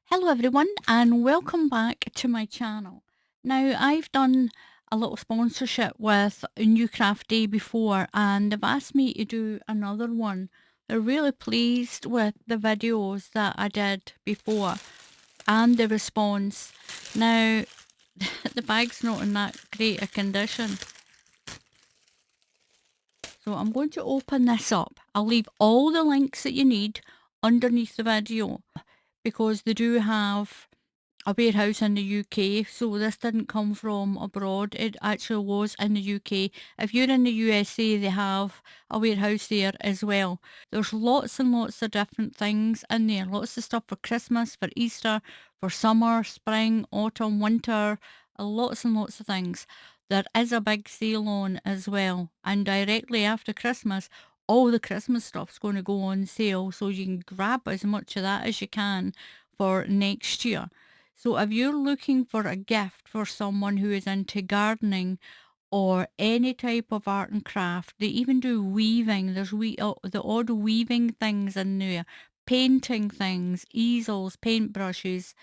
Hello everyone and welcome back to my channel. Now I've done a little sponsorship with New Craft Day before and they've asked me to do another one. They're really pleased with the videos that I did before and the response. Now the bag's not in that great a condition. So I'm going to open this up. I'll leave all the links that you need underneath the video because they do have a warehouse in the UK, so this didn't come from abroad. It actually was in the UK. If you're in the USA, they have a warehouse there as well. There's lots and lots of different things in there. Lots of stuff for Christmas, for Easter, for summer, spring, autumn, winter, lots and lots of things. There is a big sale on as well. And directly after Christmas, all the Christmas stuff's going to go on sale, so you can grab as much of that as you can for next year. So if you're looking for a gift for someone who is into gardening or any type of art and craft, they even do weaving. There's the odd weaving things in there, painting things, easels, paintbrushes.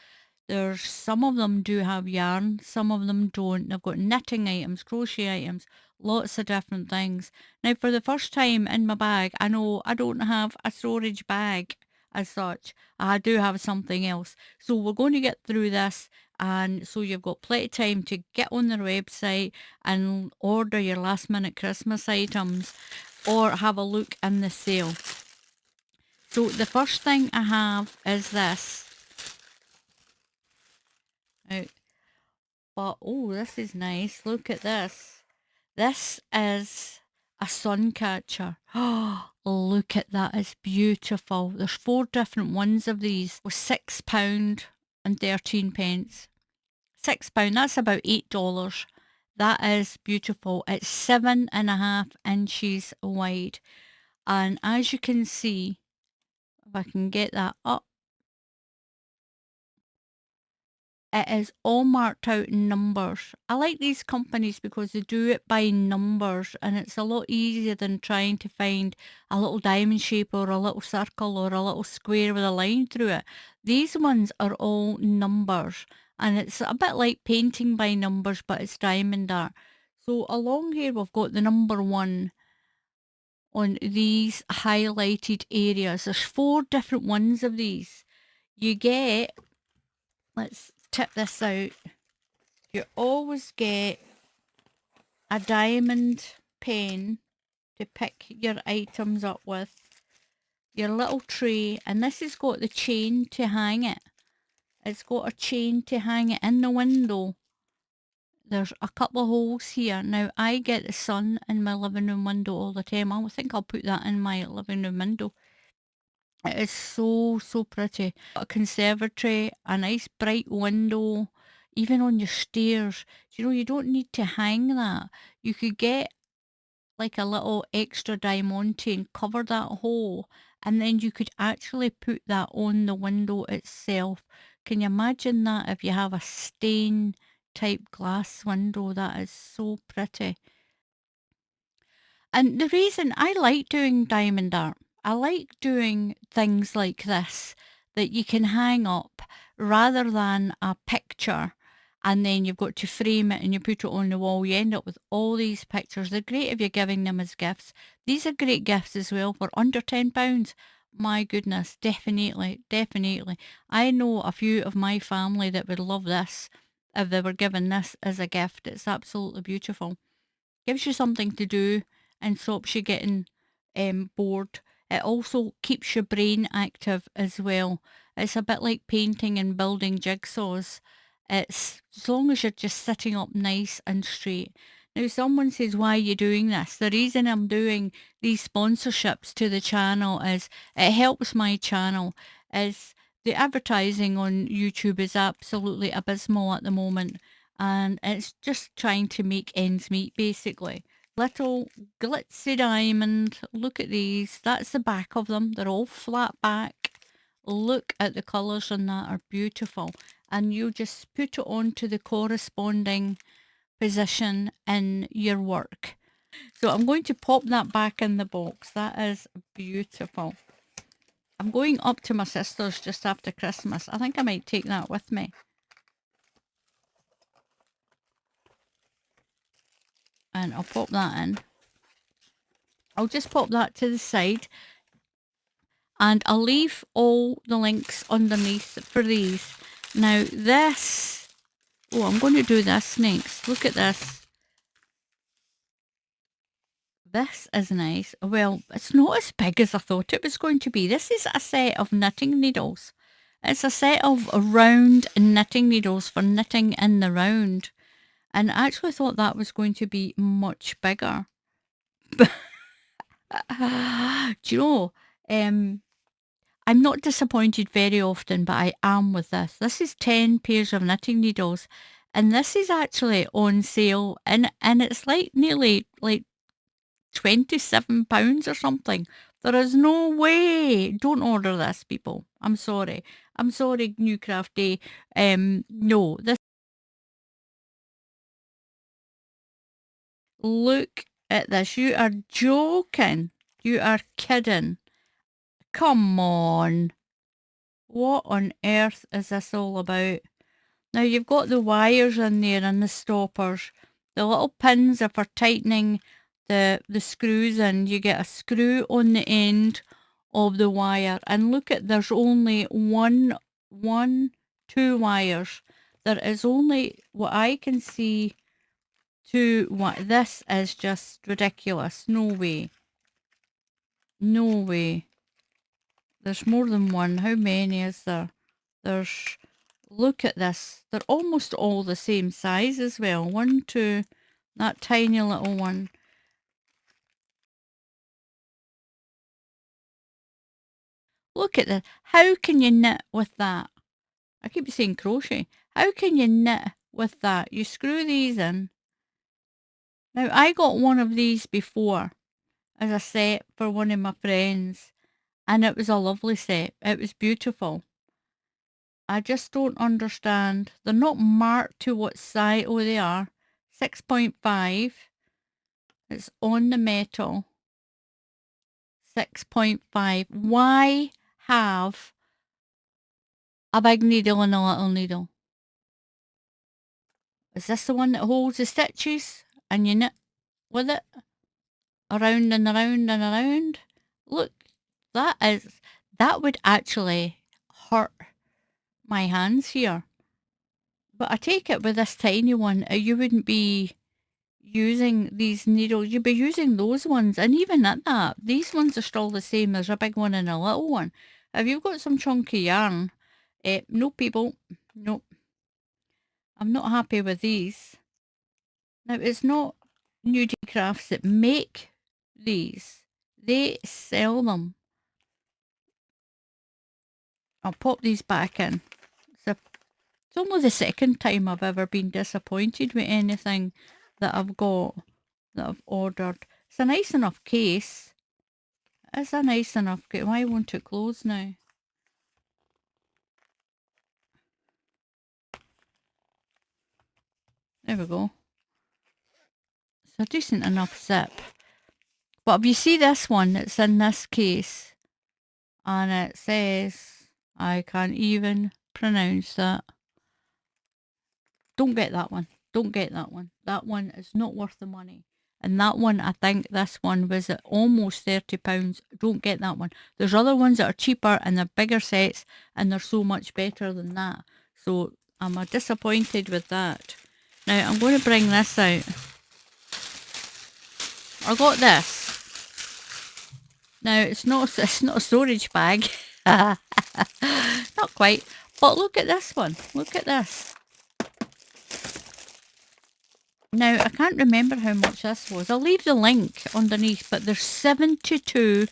There's some of them do have yarn, some of them don't. They've got knitting items, crochet items, lots of different things. Now, for the first time in my bag, I know I don't have a storage bag as such. I do have something else. So we're going to get through this, and so you've got plenty of time to get on their website and order your last minute Christmas items or have a look in the sale. So the first thing I have is this. But oh, this is nice. Look at this. This is a sun catcher. Oh, look at that. It's beautiful. There's 4 different ones of these with £6 and 13 pence. £6, that's about $8. That is beautiful. It's 7.5 inches wide. And as you can see, if I can get that up, it is all marked out in numbers. I like these companies because they do it by numbers and it's a lot easier than trying to find a little diamond shape or a little circle or a little square with a line through it. These ones are all numbers and it's a bit like painting by numbers, but it's diamond art. So along here we've got the number 1 on these highlighted areas. There's 4 different ones of these. You get, let's tip this out. You always get a diamond pen to pick your items up with, your little tray, and this has got the chain to hang it. It's got a chain to hang it in the window. There's a couple of holes here. Now, I get the sun in my living room window all the time. I think I'll put that in my living room window. It is so, so pretty. A conservatory, a nice bright window, even on your stairs. You know, you don't need to hang that. You could get like a little extra diamante and cover that hole, and then you could actually put that on the window itself. Can you imagine that if you have a stain type glass window? That is so pretty. And the reason I like doing diamond art, I like doing things like this that you can hang up rather than a picture and then you've got to frame it and you put it on the wall. You end up with all these pictures. They're great if you're giving them as gifts. These are great gifts as well for under £10. My goodness, definitely, definitely. I know a few of my family that would love this if they were given this as a gift. It's absolutely beautiful. Gives you something to do and stops you getting bored. It also keeps your brain active as well. It's a bit like painting and building jigsaws. It's as long as you're just sitting up nice and straight. Now someone says, why are you doing this? The reason I'm doing these sponsorships to the channel is it helps my channel. Is the advertising on YouTube is absolutely abysmal at the moment and it's just trying to make ends meet basically. Little glitzy diamond, look at these, that's the back of them, they're all flat back. Look at the colours on that, are beautiful, and you just put it onto the corresponding position in your work. So I'm going to pop that back in the box. That is beautiful. I'm going up to my sister's just after Christmas. I think I might take that with me. And I'll pop that in. I'll just pop that to the side. And I'll leave all the links underneath for these. Now this, oh, I'm going to do this next. Look at this. This is nice. Well, it's not as big as I thought it was going to be. This is a set of knitting needles. It's a set of round knitting needles for knitting in the round. And I actually thought that was going to be much bigger. Do you know, I'm not disappointed very often, but I am with this. This is 10 pairs of knitting needles. And this is actually on sale. And it's like nearly like £27 or something. There is no way. Don't order this, people. I'm sorry. I'm sorry, New Craft Day. No, this. Look at this. You are joking. You are kidding. Come on. What on earth is this all about? Now you've got the wires in there and the stoppers. The little pins are for tightening the screws in. You get a screw on the end of the wire. And look at, there's only two wires. There is only, what I can see, two. This is just ridiculous. No way. No way. There's more than one. How many is there? There's, look at this. They're almost all the same size as well. 1, 2, that tiny little one. Look at that. How can you knit with that? I keep saying crochet. How can you knit with that? You screw these in. Now, I got one of these before as a set for one of my friends, and it was a lovely set. It was beautiful. I just don't understand. They're not marked to what size. Oh, they are. 6.5. It's on the metal. 6.5. Why have a big needle and a little needle? Is this the one that holds the stitches and you knit with it? Around and around and around? Look, that would actually hurt my hands here. But I take it with this tiny one, you wouldn't be using these needles. You'd be using those ones. And even at that, these ones are still the same. There's a big one and a little one. If you've got some chunky yarn, no people, nope. I'm not happy with these. Now, it's not Nudie Crafts that make these. They sell them. I'll pop these back in. It's only the second time I've ever been disappointed with anything that I've got, that I've ordered. It's a nice enough case. It's a nice enough case. Why won't it close now? There we go. It's a decent enough zip. But if you see this one that's in this case, and it says, I can't even pronounce that. Don't get that one. Don't get that one. That one is not worth the money. And that one, I think this one was at almost £30. Don't get that one. There's other ones that are cheaper and they're bigger sets and they're so much better than that. So I'm disappointed with that. Now I'm going to bring this out. I got this. Now it's not a storage bag. Not quite. But look at this one. Look at this. Now, I can't remember how much this was. I'll leave the link underneath, but there's 72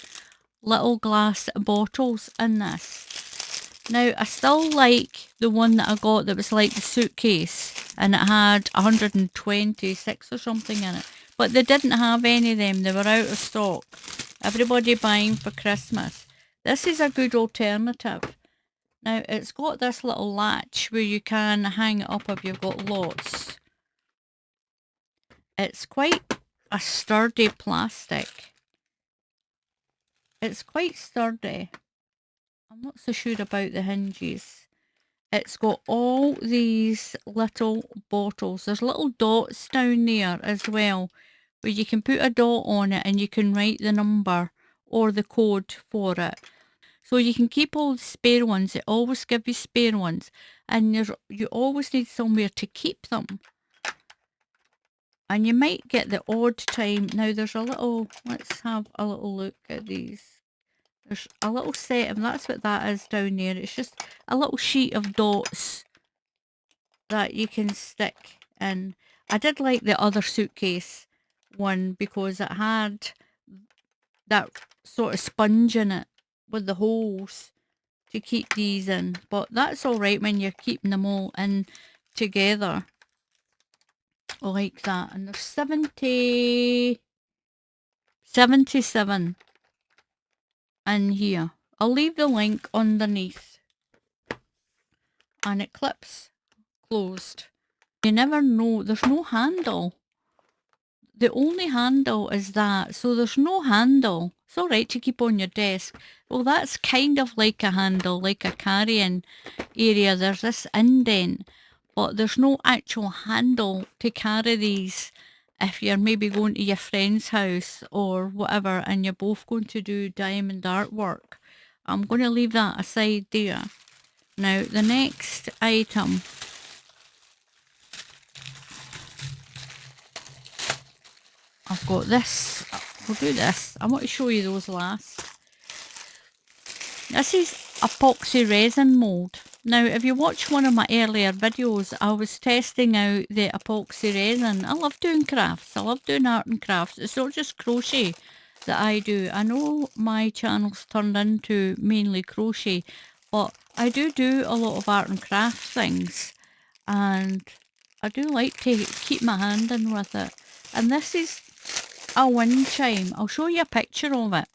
little glass bottles in this. Now, I still like the one that I got that was like the suitcase, and it had 126 or something in it. But they didn't have any of them. They were out of stock. Everybody buying for Christmas. This is a good alternative. Now, it's got this little latch where you can hang it up if you've got lots. It's quite a sturdy plastic. It's quite sturdy. I'm not so sure about the hinges. It's got all these little bottles. There's little dots down there as well, where you can put a dot on it and you can write the number or the code for it. So you can keep all the spare ones. They always give you spare ones. And you always need somewhere to keep them. And you might get the odd time. Now there's a little, let's have a little look at these. There's a little set, and that's what that is down there. It's just a little sheet of dots that you can stick in. I did like the other suitcase one because it had that sort of sponge in it with the holes to keep these in. But that's alright when you're keeping them all in together like that. And there's 77 in here. I'll leave the link underneath. And it clips closed. You never know. There's no handle. The only handle is that. So there's no handle. It's alright to keep on your desk. Well, that's kind of like a handle, like a carrying area. There's this indent, but there's no actual handle to carry these if you're maybe going to your friend's house or whatever and you're both going to do diamond artwork. I'm going to leave that aside there. Now, the next item, I've got this. We'll do this. I want to show you those last. This is epoxy resin mould. Now, if you watch one of my earlier videos, I was testing out the epoxy resin. I love doing crafts. I love doing art and crafts. It's not just crochet that I do. I know my channel's turned into mainly crochet, but I do a lot of art and craft things. And I do like to keep my hand in with it. And this is a wind chime. I'll show you a picture of it.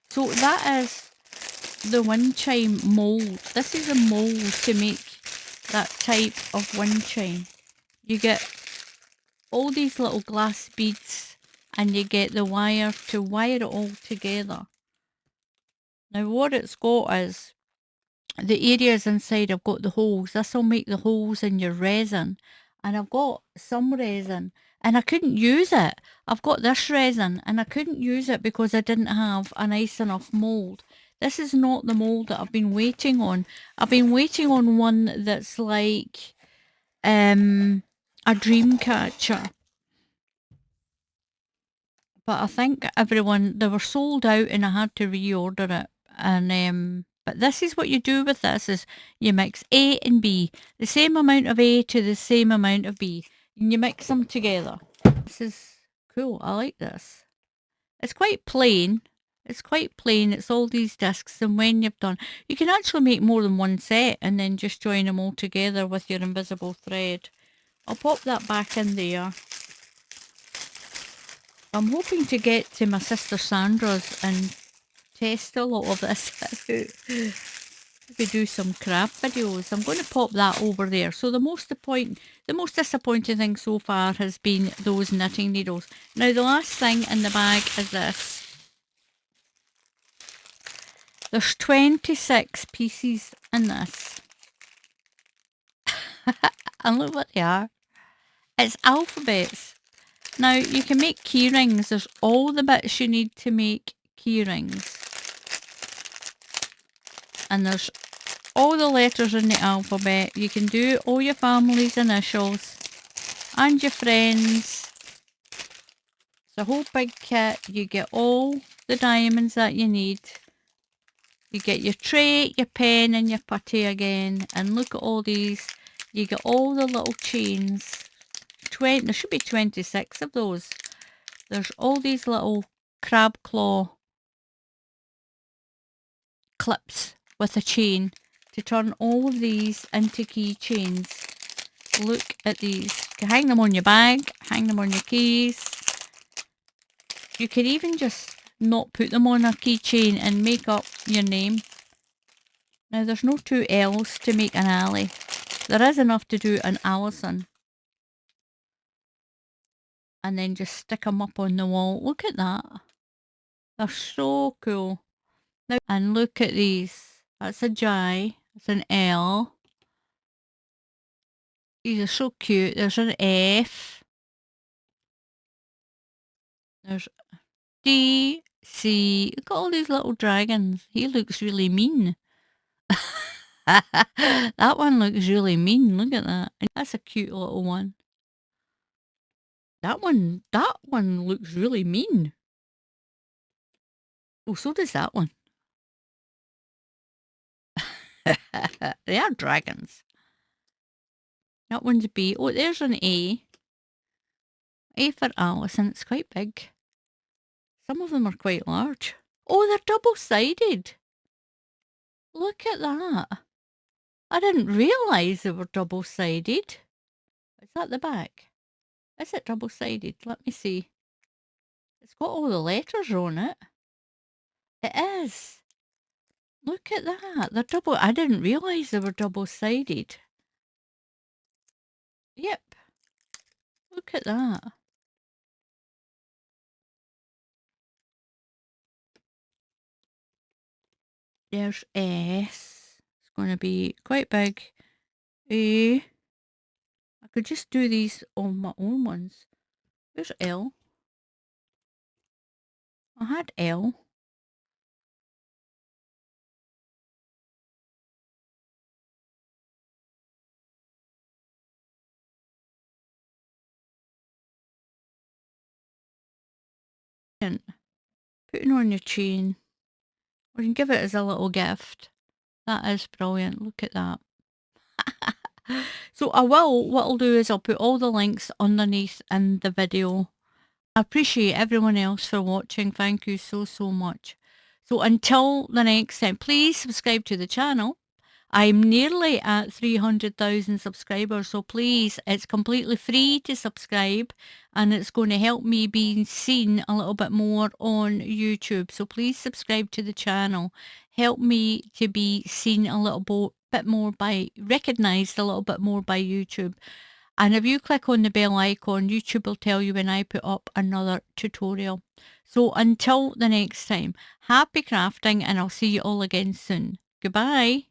So that is the wind chime mould. This is a mould to make that type of wind chime. You get all these little glass beads and you get the wire to wire it all together. Now what it's got is the areas inside. I've got the holes. This will make the holes in your resin. And I've got some resin and I couldn't use it. I've got this resin and I couldn't use it because I didn't have a nice enough mould. This is not the mould that I've been waiting on. I've been waiting on one that's like a dream catcher. But I think they were sold out and I had to reorder it. And but this is what you do with this, is you mix A and B. The same amount of A to the same amount of B. And you mix them together. This is cool. I like this. It's quite plain. It's quite plain. It's all these discs. And when you've done, you can actually make more than one set and then just join them all together with your invisible thread. I'll pop that back in there. I'm hoping to get to my sister Sandra's and test a lot of this out. Maybe do some craft videos. I'm going to pop that over there. So the most disappointing thing so far has been those knitting needles. Now the last thing in the bag is this. There's 26 pieces in this. And look what they are. It's alphabets. Now, you can make key rings. There's all the bits you need to make key rings. And there's all the letters in the alphabet. You can do all your family's initials and your friends. It's a whole big kit. You get all the diamonds that you need. You get your tray, your pen and your putty again. And look at all these. You get all the little chains. There should be 26 of those. There's all these little crab claw clips with a chain to turn all of these into keychains. Look at these. You can hang them on your bag, hang them on your keys. You can even just not put them on a keychain and make up your name. Now there's no two L's to make an alley. There is enough to do an Alison. And then just stick them up on the wall. Look at that. They're so cool. Now, and look at these. That's a J. That's an L. These are so cute. There's an F. There's D, C. Look at all these little dragons. He looks really mean. That one looks really mean. Look at that. That's a cute little one. That one looks really mean. Oh, so does that one. They are dragons. That one's B. Oh, there's an A. A for Alison. It's quite big. Some of them are quite large. Oh, they're double-sided. Look at that. I didn't realise they were double-sided. Is that the back? Is it double-sided? Let me see. It's got all the letters on it. It is. Look at that. They're double. I didn't realise they were double-sided. Yep. Look at that. There's S. It's going to be quite big. A. I could just do these on my own ones. There's L. I had L. And putting on your chain. Or you can give it as a little gift. That is brilliant. Look at that. So what I'll do is I'll put all the links underneath in the video. I appreciate everyone else for watching. Thank you so, so much. So until the next time, please subscribe to the channel. I'm nearly at 300,000 subscribers, so please, it's completely free to subscribe and it's going to help me being seen a little bit more on YouTube. So please subscribe to the channel. Help me to be seen a little bit more recognised a little bit more by YouTube. And if you click on the bell icon, YouTube will tell you when I put up another tutorial. So until the next time, happy crafting and I'll see you all again soon. Goodbye.